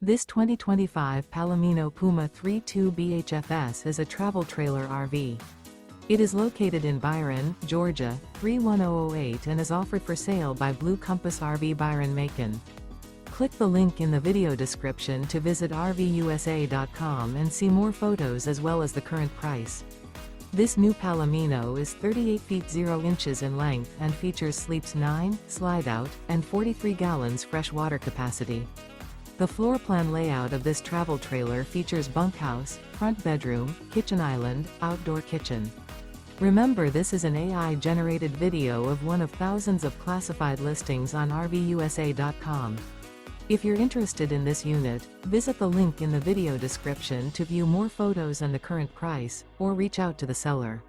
This 2025 Palomino Puma 3.2 BHFS is a travel trailer RV. It is located in Byron, Georgia, 31008 and is offered for sale by Blue Compass RV Byron-Macon. Click the link in the video description to visit RVUSA.com and see more photos as well as the current price. This new Palomino is 38 feet 0 inches in length and features sleeps 9, slide-out, and 43 gallons fresh water capacity. The floor plan layout of this travel trailer features bunkhouse, front bedroom, kitchen island, outdoor kitchen. Remember, this is an AI-generated video of one of thousands of classified listings on RVUSA.com. If you're interested in this unit, visit the link in the video description to view more photos and the current price, or reach out to the seller.